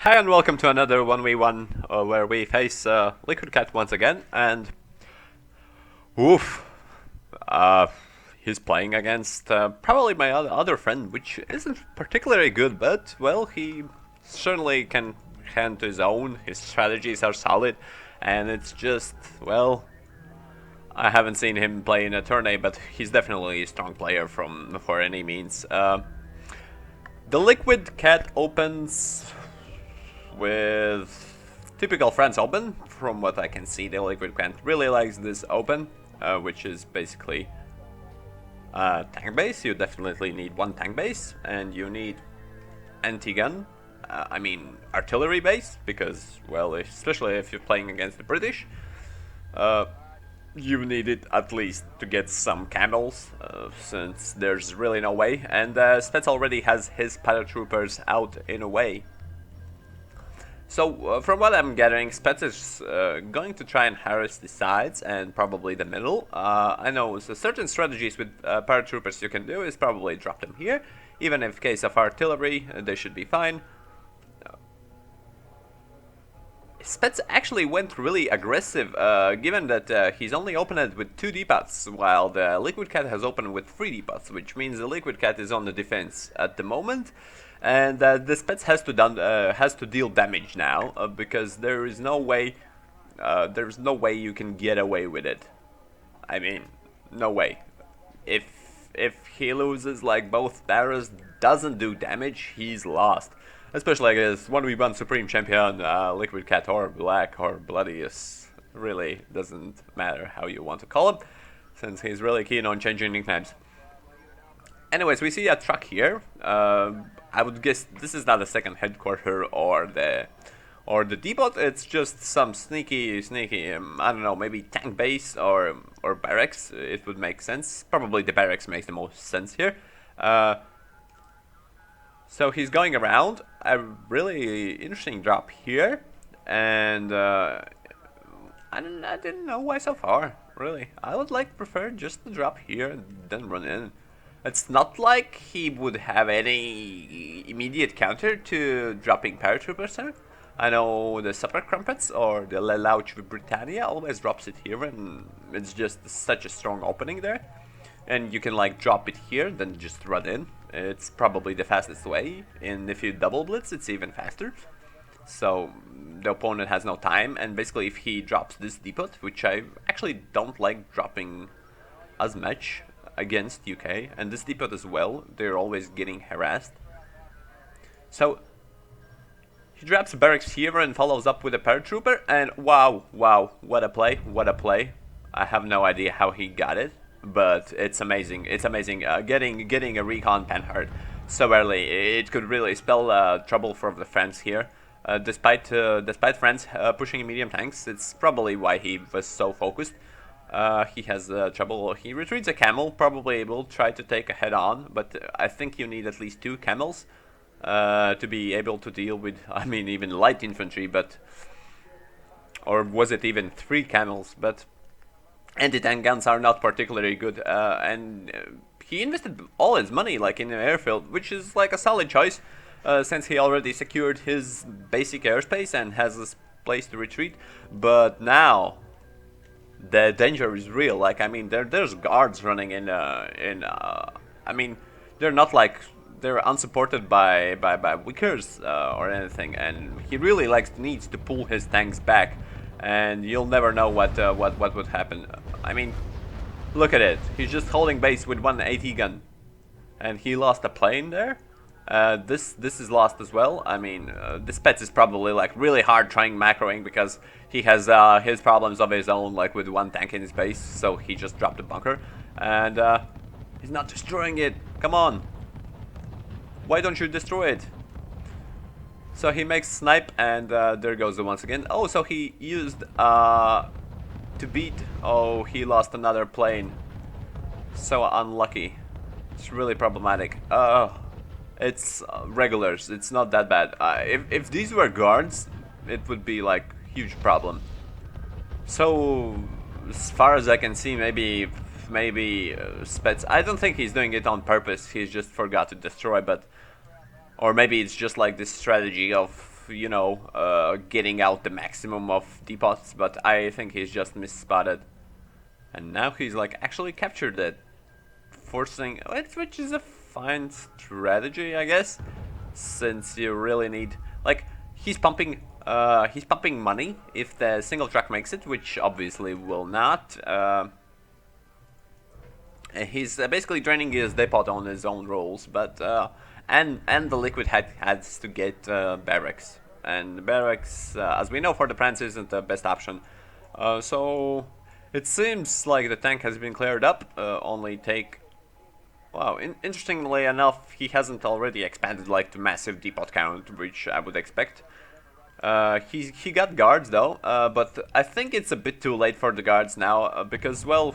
Hi and welcome to another 1v1 where we face Liquid Cat once again, and oof, uh, he's playing against probably my other friend, which isn't particularly good, but well, he certainly can hand his own, his strategies are solid, and it's just, well, I haven't seen him play in a tournament, but he's definitely a strong player for any means. The Liquid Cat opens with typical France open. From what I can see, the Liquid Cat really likes this open, which is basically tank base. You definitely need one tank base, and you need anti-gun, artillery base, because, well, especially if you're playing against the British, you need it at least to get some camels, since there's really no way, and Spec already has his paratroopers out in a way. So, from what I'm gathering, Spec is going to try and harass the sides and probably the middle. I know certain strategies with paratroopers you can do is probably drop them here. Even in case of artillery, they should be fine. Spec actually went really aggressive, given that he's only opened it with 2 depots, while the Liquid Cat has opened with 3 depots, which means the Liquid Cat is on the defense at the moment. And the Spec has to deal damage now, because there is no way you can get away with it. I mean, no way. If he loses, like, both barrels doesn't do damage, he's lost. Especially against 1v1 Supreme Champion, Liquid Cat or Black or Bloodius. Really doesn't matter how you want to call him, since he's really keen on changing nicknames. Anyways, we see a truck here. I would guess this is not the second headquarter or the depot. It's just some sneaky, I don't know, maybe tank base or barracks. It would make sense. Probably the barracks makes the most sense here. So he's going around. A really interesting drop here, and I didn't know why so far. Really, I would prefer just to drop here and then run in. It's not like he would have any immediate counter to dropping paratroopers there. I know the Super Crumpets or the Le Louch Britannia always drops it here, and it's just such a strong opening there. And you can drop it here, then just run in. It's probably the fastest way, and if you double blitz, it's even faster. So the opponent has no time, and basically if he drops this depot, which I actually don't like dropping as much against UK, and this depot as well, they're always getting harassed. So he drops barracks here and follows up with a paratrooper, and wow, what a play. I have no idea how he got it, but it's amazing. Getting a recon panhard so early, it could really spell trouble for the France here. Despite France pushing medium tanks, it's probably why he was so focused. He has trouble. He retreats a camel, probably will try to take a head on, but I think you need at least 2 camels to be able to deal with, even light infantry, but, or was it even 3 camels, but anti-tank guns are not particularly good, and he invested all his money in an airfield, which is a solid choice, since he already secured his basic airspace and has this place to retreat. But now the danger is real. There's guards running in. They're not they're unsupported by Wickers or anything, and he really needs to pull his tanks back, and you'll never know what would happen. Look at it. He's just holding base with 1 AT gun, and he lost a plane there. This is lost as well. This Spec is probably really hard trying macroing, because he has his problems of his own, with 1 tank in his base, so he just dropped a bunker, and he's not destroying it. Come on, why don't you destroy it? So he makes snipe, and there goes the once again. Oh, so he used to beat. Oh, he lost another plane. So unlucky. It's really problematic. It's regulars. It's not that bad. If these were guards, it would be huge problem. So as far as I can see, maybe Spec. I don't think he's doing it on purpose. He just forgot to destroy, but or maybe it's just this strategy of you know, getting out the maximum of depots, but I think he's just misspotted. And now he's like actually captured it, forcing, which is a fine strategy, I guess, since you really need, like, he's pumping money if the single track makes it, which obviously will not. He's basically draining his depot on his own rolls, but and the liquid has to get barracks, and barracks, as we know, for the Prince isn't the best option. So it seems like the tank has been cleared up. Only take. Wow, interestingly enough, he hasn't already expanded like the massive depot count, which I would expect. He got guards though, but I think it's a bit too late for the guards now because, well,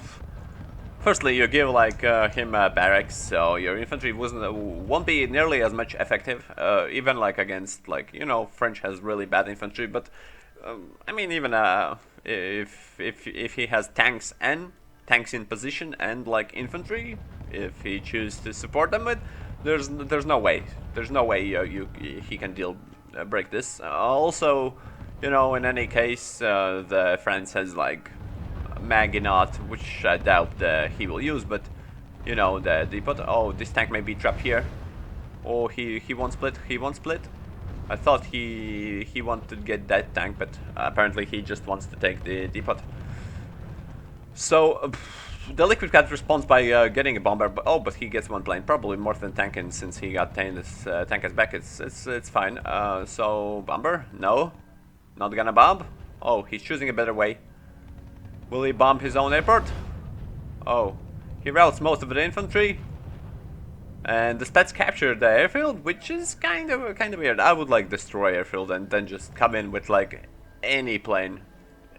firstly you give like him barracks, so your infantry won't be nearly as much effective, even like against, like, you know, French has really bad infantry, but I mean, even if he has tanks in position and like infantry, if he chooses to support them with, there's no way he can break this. Also, you know, in any case, the France has like Maginot, which I doubt he will use, but you know, the depot. Oh, this tank may be trapped here. Oh, he won't split. He won't split. I thought he wanted to get that tank, but apparently he just wants to take the depot. So the Liquid Cat responds by getting a bomber, but he gets one plane, probably more than tanking, since he got this tank as back. It's fine. So bomber, no, not gonna bomb. Oh, he's choosing a better way. Will he bomb his own airport? Oh, he routes most of the infantry. And the Spets captured the airfield, which is kind of weird. I would like destroy airfield and then just come in with like any plane.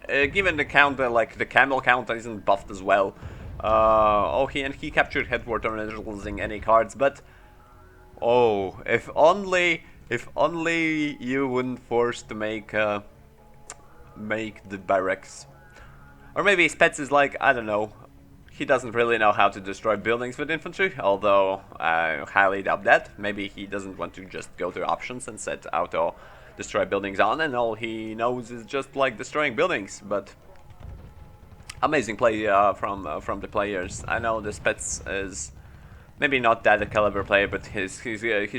Given the count, like the camel count isn't buffed as well. He captured headquarters losing any cards, but oh, if only you wouldn't force to make the barracks. Or maybe Spets is like, I don't know, he doesn't really know how to destroy buildings with infantry, although I highly doubt that. Maybe he doesn't want to just go to options and set auto destroy buildings on, and all he knows is just like destroying buildings. But amazing play from the players. I know the Spets is maybe not that a caliber player, but he's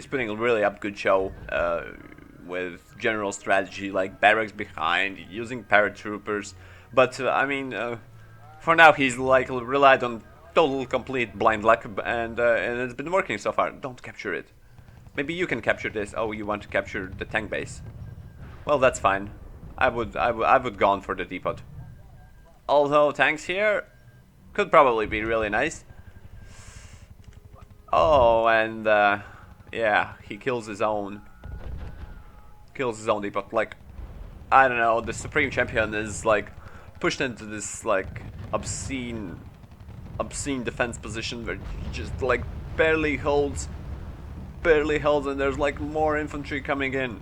putting a really up good show with general strategy like barracks behind, using paratroopers. But I mean, for now he's like relied on total complete blind luck, and it's been working so far. Don't capture it. Maybe you can capture this. Oh, you want to capture the tank base? Well, that's fine. I would gone for the depot. Although tanks here could probably be really nice. Oh, and yeah, he kills his own depot. Like, I don't know, the Supreme Champion is like pushed into this like obscene defense position where he just like barely holds, and there's like more infantry coming in.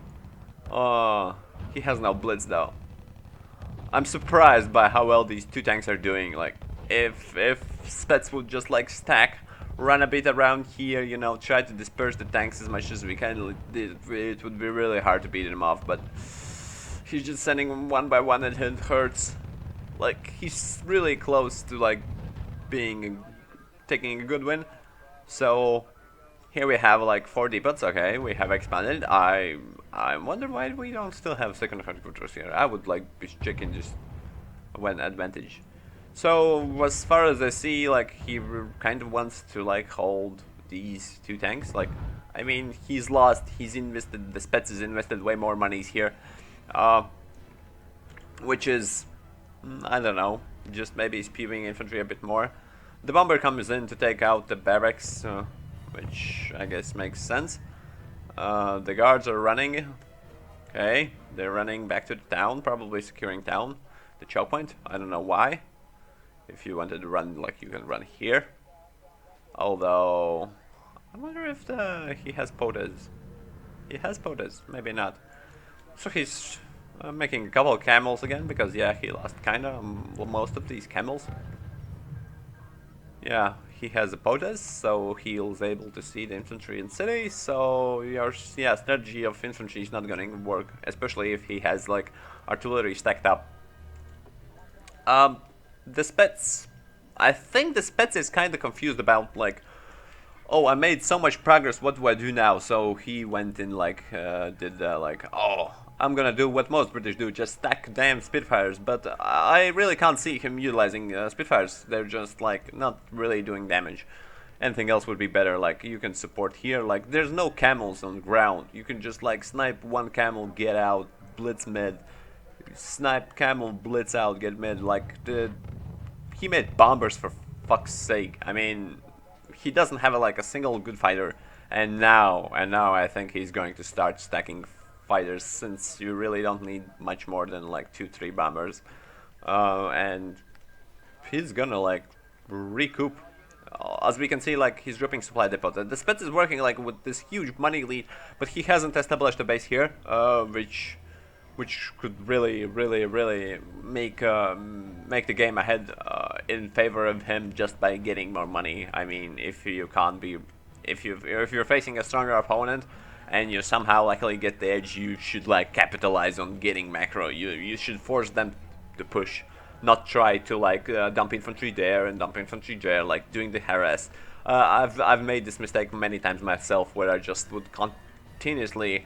Oh, he has no blitz though. I'm surprised by how well these two tanks are doing. Like, if Spets would just like stack, run a bit around here, you know, try to disperse the tanks as much as we can, it would be really hard to beat them off. But he's just sending them one by one, and it hurts. Like, he's really close to like taking a good win. So here we have like 4 depots. Okay, we have expanded. I wonder why we don't still have second headquarters here. I would like be checking just one advantage. So as far as I see, like, he kind of wants to like hold these two tanks. Like, I mean, he's lost. He's invested. The Spets has invested way more monies here, which is, I don't know, just maybe spewing infantry a bit more. The bomber comes in to take out the barracks, which I guess makes sense. The guards are running. Okay, they're running back to the town, probably securing town. The choke point, I don't know why. If you wanted to run, like, you can run here. Although, I wonder if he has potas. He has potas, maybe not. So he's making a couple of camels again, because yeah, he lost kinda most of these camels. Yeah, he has a POTUS, so he's able to see the infantry in city. So your strategy of infantry is not going to work, especially if he has like artillery stacked up. The Spets, I think the Spets is kind of confused about like, oh, I made so much progress, what do I do now? So he went in like, like, oh, I'm gonna do what most British do, just stack damn Spitfires. But I really can't see him utilizing Spitfires. They're just like not really doing damage. Anything else would be better. Like you can support here. Like there's no camels on ground. You can just like snipe one camel, get out, blitz mid, snipe camel, blitz out, get mid. Like he made bombers for fuck's sake. I mean, he doesn't have like a single good fighter, and now I think he's going to start stacking fighters, since you really don't need much more than like 2-3 bombers, and he's gonna like recoup. As we can see, like he's dropping supply depot. The Spets is working like with this huge money lead, but he hasn't established a base here, which could really make the game ahead in favor of him just by getting more money. I mean, if you're facing a stronger opponent and you somehow luckily get the edge, you should like capitalize on getting macro. You should force them to push, not try to like dump infantry there and dump infantry there, like doing the harass. I've made this mistake many times myself, where I just would continuously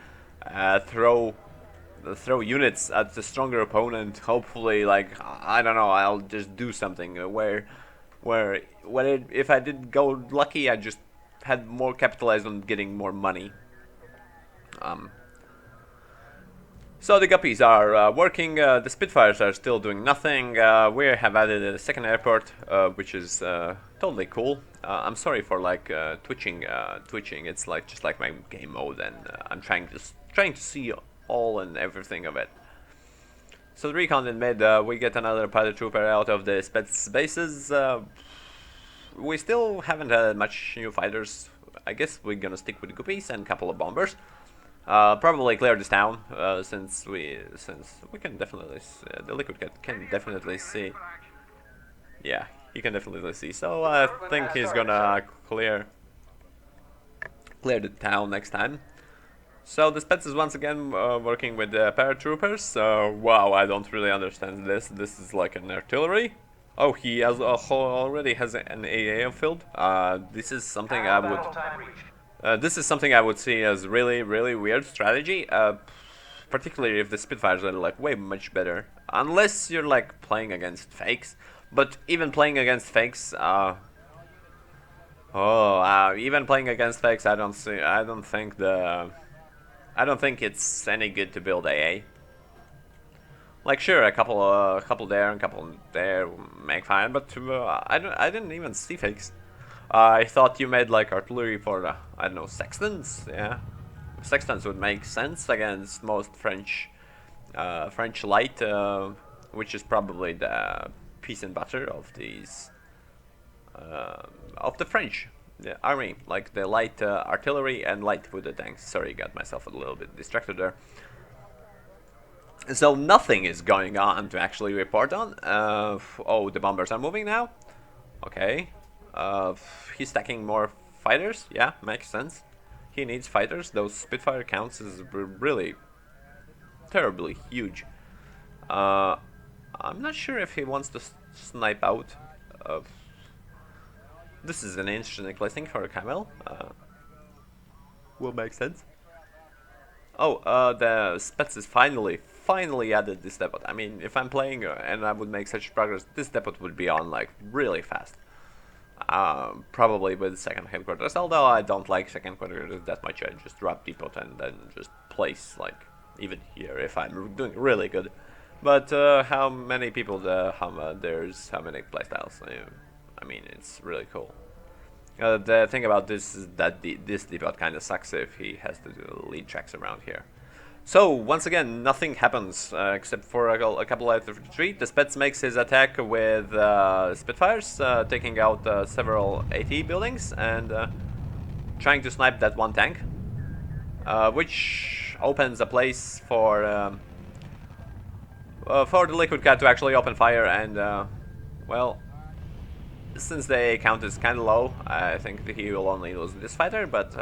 throw units at the stronger opponent. Hopefully, like I don't know, I'll just do something if I did go lucky, I just had more capitalized on getting more money. So the guppies are working. The Spitfires are still doing nothing. We have added a second airport, which is totally cool. I'm sorry for like twitching. It's like just like my game mode, and I'm trying to see all and everything of it. So the recon in mid, we get another Paratrooper out of the Spets bases. We still haven't had much new fighters. I guess we're gonna stick with guppies and a couple of bombers. Probably clear this town, since we can definitely the Liquid Cat can definitely see. Yeah, he can definitely see. So I think he's gonna clear the town next time. So the Spets is once again working with the Paratroopers. Wow, I don't really understand this. This is like an artillery. Oh, he has already has an AA field. This is something I would. This is something I would see as really weird strategy. Particularly if the Spitfires are like way much better. Unless you're like playing against fakes. But even playing against fakes, even playing against fakes, I don't think it's any good to build AA. Like sure, a couple there and a couple there make fine, but I didn't even see fakes. I thought you made like artillery for the, I don't know, sextants. Yeah, sextants would make sense against most French light, which is probably the piece and butter of these of the French army, like the light artillery and light wooden tanks. Sorry, got myself a little bit distracted there. So nothing is going on to actually report on. Oh, the bombers are moving now. Okay. He's stacking more fighters. Yeah, makes sense. He needs fighters. Those Spitfire counts is really terribly huge. I'm not sure if he wants to snipe out. This is an interesting placing for a camel. Will make sense. Oh, the Spets is finally added this depot. I mean, if I'm playing and I would make such progress, this depot would be on like really fast. Probably with second headquarters, although I don't like second headquarters that much. I just drop depot and then just place like even here if I'm doing really good. But how many people there's how many playstyles? I mean, it's really cool. The thing about this is that this depot kind of sucks if he has to do lead tracks around here. So once again, nothing happens except for a couple of retreat. The Spets makes his attack with Spitfires, taking out several AT buildings and trying to snipe that one tank, which opens a place for the Liquid Cat to actually open fire and well, since the count is kind of low, I think that he will only lose this fighter, but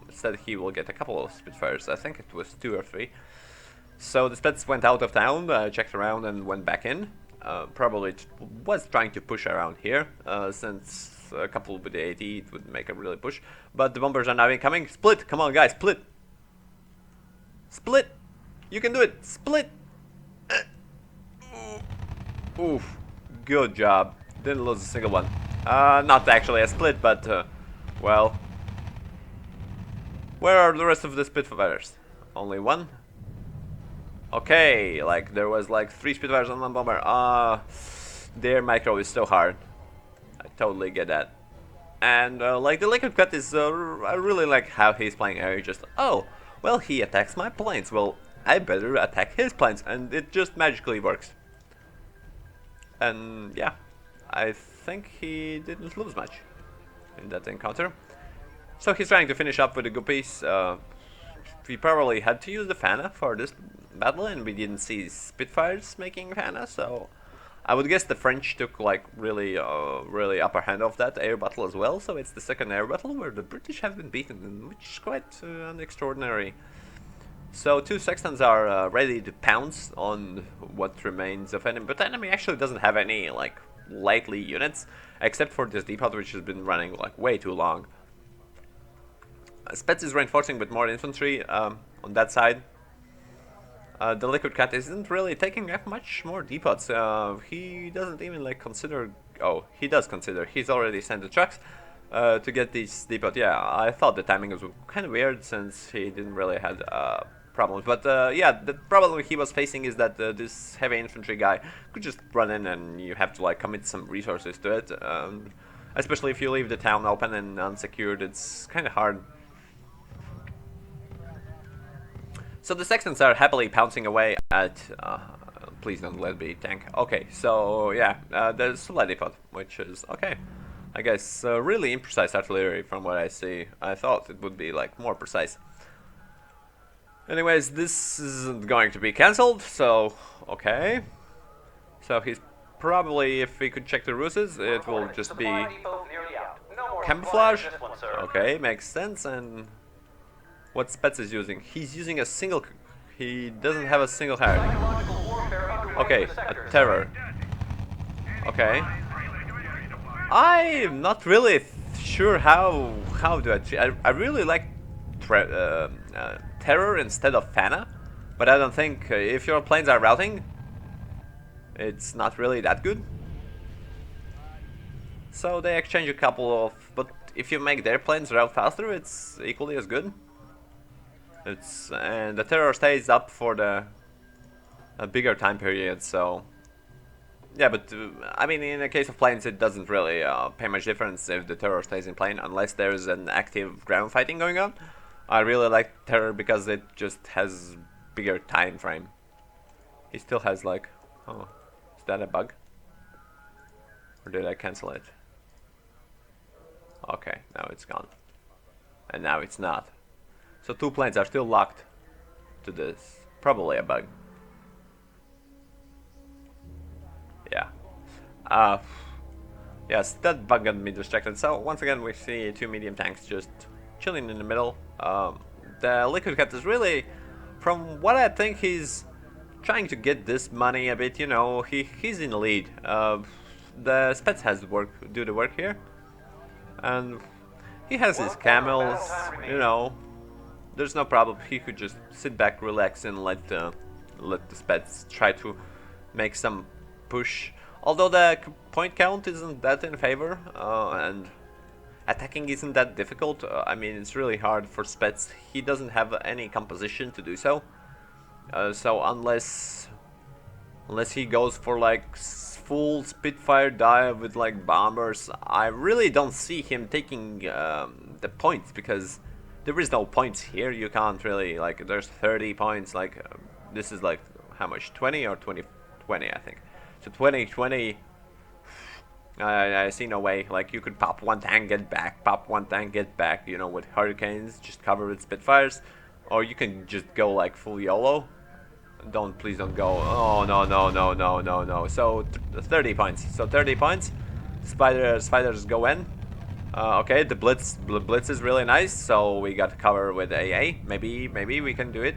instead he will get a couple of Spitfires. I think it was 2 or 3. So the Spets went out of town, checked around and went back in. Probably was trying to push around here, since a couple with the AT it would make a really push. But the bombers are now incoming. Split! Come on guys, split! Split! You can do it! Split! Oof. Good job. Didn't lose a single one. Not actually a split, but, well. Where are the rest of the Spitfires? Only one? Okay, like, there was like 3 Spitfires on one bomber. Their micro is so hard. I totally get that. And, like, the liquid cut is, I really like how he's playing air. Just, oh, well, he attacks my planes. Well, I better attack his planes. And it just magically works. And, yeah. I think he didn't lose much in that encounter. So he's trying to finish up with the Guppies. We probably had to use the Fana for this battle, and we didn't see Spitfires making Fana, so I would guess the French took like really upper hand of that air battle as well. So it's the second air battle where the British have been beaten, which is quite extraordinary. So 2 sextons are ready to pounce on what remains of enemy, but the enemy actually doesn't have any like likely units, except for this depot, which has been running like way too long. Spets is reinforcing with more infantry on that side. The Liquid Cat isn't really taking up much more depots. He doesn't even like consider. Oh, he does consider. He's already sent the trucks to get these depots. Yeah, I thought the timing was kind of weird since he didn't really had problems. But yeah, the problem he was facing is that this heavy infantry guy could just run in, and you have to like commit some resources to it. Especially if you leave the town open and unsecured, it's kind of hard. So the Sextons are happily pouncing away at... please don't let me tank. Okay, so yeah, there's supply depot, which is okay. I guess really imprecise artillery from what I see. I thought it would be like more precise. Anyways, this isn't going to be cancelled, so okay. So he's probably, if we could check the R.U.S.Es, it will just be camouflage. Okay, makes sense. And what Spec is using? He's using a single... He doesn't have a single heart. Okay, a terror. Okay. I'm not really sure how to... I really like terror instead of Fana, but I don't think if your planes are routing, it's not really that good. So they exchange a couple of... But if you make their planes route faster, it's equally as good. And the terror stays up for a bigger time period, so yeah. But I mean, in the case of planes, it doesn't really pay much difference if the terror stays in plane, unless there's an active ground fighting going on. I really like terror because it just has bigger time frame. He still has like, oh, is that a bug? Or did I cancel it? Okay, now it's gone, and now it's not. So 2 planes are still locked to this. Probably a bug. Yeah. Yes, that bug got me distracted. So once again we see 2 medium tanks just chilling in the middle. The Liquid Cat is really, from what I think, he's trying to get this money a bit, you know, he's in the lead. The Spets has do the work here. And he has his camels, you know. There's no problem. He could just sit back, relax, and let the Spets try to make some push. Although the point count isn't that in favor, and attacking isn't that difficult. I mean, it's really hard for Spets. He doesn't have any composition to do so. So unless he goes for like full Spitfire dive with like bombers, I really don't see him taking the points, because there is no points here. You can't really, like, there's 30 points, like, this is like, how much, 20 or 20, I think. So 20, I see no way. Like, you could pop 1 tank, get back, pop 1 tank, get back, you know, with Hurricanes, just cover with Spitfires. Or you can just go like full YOLO. Please don't go, oh, no. So 30 points, so 30 points. Spiders go in. Okay, the blitz is really nice, so we got cover with AA. Maybe we can do it.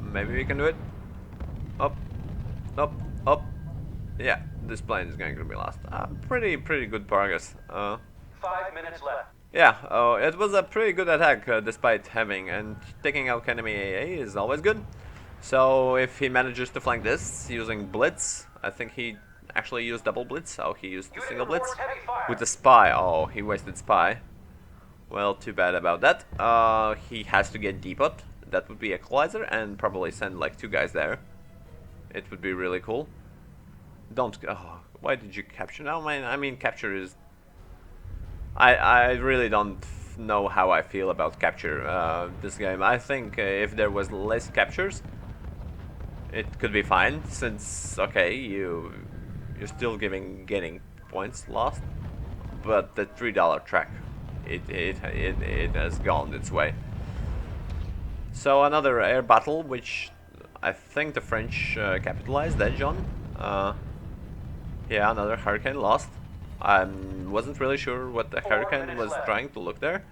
Maybe we can do it. Up, up, up. Yeah, this plane is going to be lost. Pretty good progress. 5 minutes left. Yeah, it was a pretty good attack despite having, and taking out enemy AA is always good. So if he manages to flank this using blitz, I think he actually used double blitz, so he used the single blitz with the spy. Oh, he wasted spy. Well, too bad about that. He has to get depot. That would be equalizer, and probably send like 2 guys there. It would be really cool. Don't. Oh, why did you capture now, man? I mean, capture is. I really don't know how I feel about capture this game. I think if there was less captures, it could be fine. Since okay, you're still getting points lost, but the $3 track, it has gone its way. So another air battle, which I think the French capitalized edge on. Yeah, another Hurricane lost. I wasn't really sure what the Hurricane was trying to look there,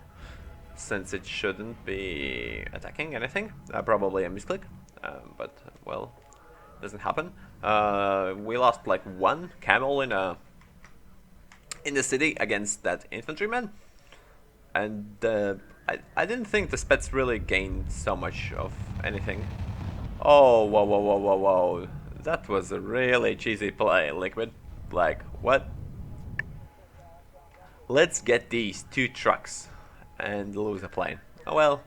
since it shouldn't be attacking anything. Probably a misclick, but well, doesn't happen. We lost like 1 camel in the city against that infantryman, and I didn't think the Spets really gained so much of anything. Oh, whoa. That was a really cheesy play, Liquid. Like, what? Let's get these 2 trucks and lose a plane. Oh well,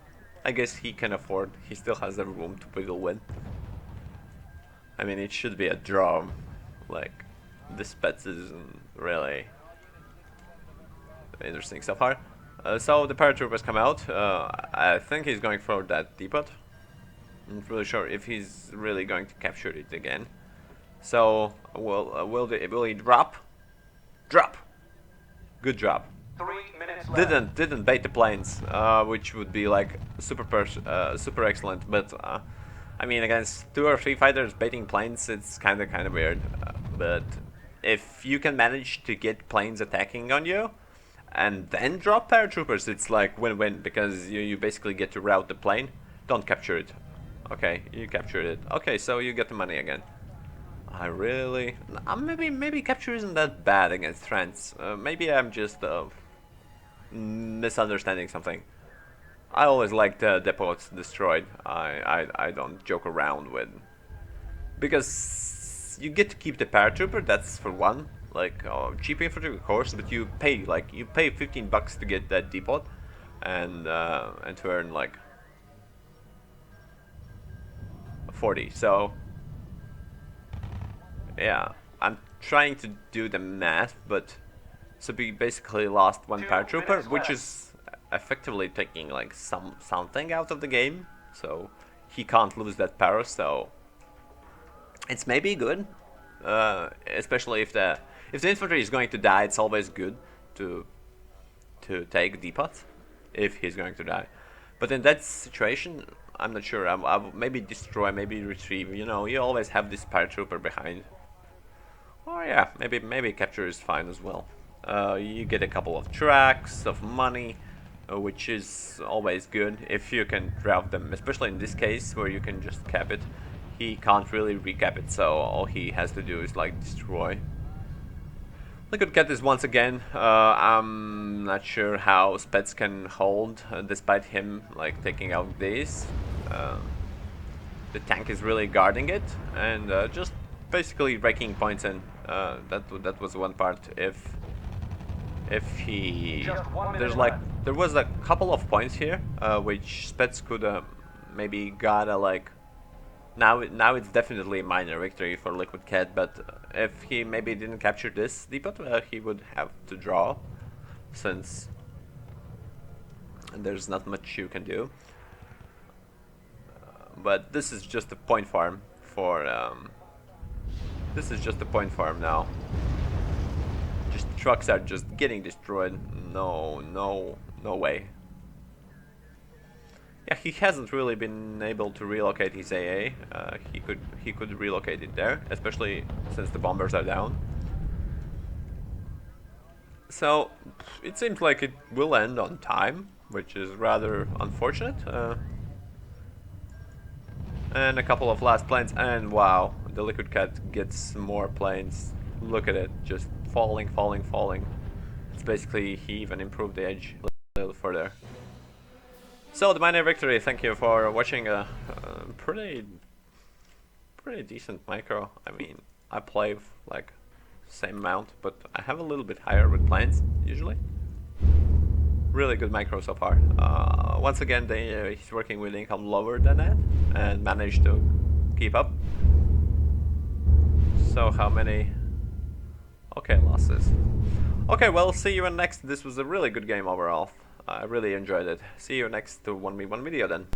I guess he can afford. He still has the room to wiggle with. I mean, it should be a draw. Like, the Spets isn't really interesting so far. So the Paratroopers come out. I think he's going for that depot. I'm not really sure if he's really going to capture it again. So will he drop? Drop. Good drop. 3 minutes left. Didn't bait the planes, which would be like super excellent. But I mean, against 2 or 3 fighters baiting planes, it's kind of weird. But if you can manage to get planes attacking on you, and then drop paratroopers, it's like win-win, because you basically get to route the plane. Don't capture it. Okay, you captured it. Okay, so you get the money again. I really... maybe capture isn't that bad against France. Maybe I'm just misunderstanding something. I always like the depots destroyed. I don't joke around with... Because you get to keep the paratrooper, that's for one. Like, cheap infantry, of course, but you pay 15 bucks to get that depot, and to earn like 40. So yeah, I'm trying to do the math, but so we basically lost 1 paratrooper, which is effectively taking like something out of the game. So he can't lose that para, so it's maybe good, especially if the infantry is going to die. It's always good to take depot if he's going to die. But in that situation, I'm not sure. I'll maybe destroy, maybe retrieve. You know, you always have this paratrooper behind. Oh yeah, maybe capture is fine as well. You get a couple of tracks of money, which is always good if you can drop them. Especially in this case where you can just cap it. He can't really recap it, so all he has to do is like destroy. Liquid Cat is once again. I'm not sure how Spets can hold despite him like taking out this. The tank is really guarding it and just basically raking points in. That was one part. If he there was a couple of points here which Spets could maybe got like. Now it's definitely a minor victory for Liquid Cat, but if he maybe didn't capture this depot, he would have to draw, since there's not much you can do. But this is just a point farm for now. Just trucks are just getting destroyed. No way. Yeah, he hasn't really been able to relocate his AA. He could relocate it there, especially since the bombers are down. So it seems like it will end on time, which is rather unfortunate. And a couple of last planes, and wow, the Liquid Cat gets more planes. Look at it, just falling, falling, falling. It's basically he even improved the edge a little further. So the minor victory. Thank you for watching a pretty decent micro. I mean, I play like same amount, but I have a little bit higher with planes usually. Really good micro so far. Once again, he's working with income lower than that and managed to keep up. So how many? Okay, losses. Okay, well, see you in next. This was a really good game overall. I really enjoyed it. See you next to 1v1 video then.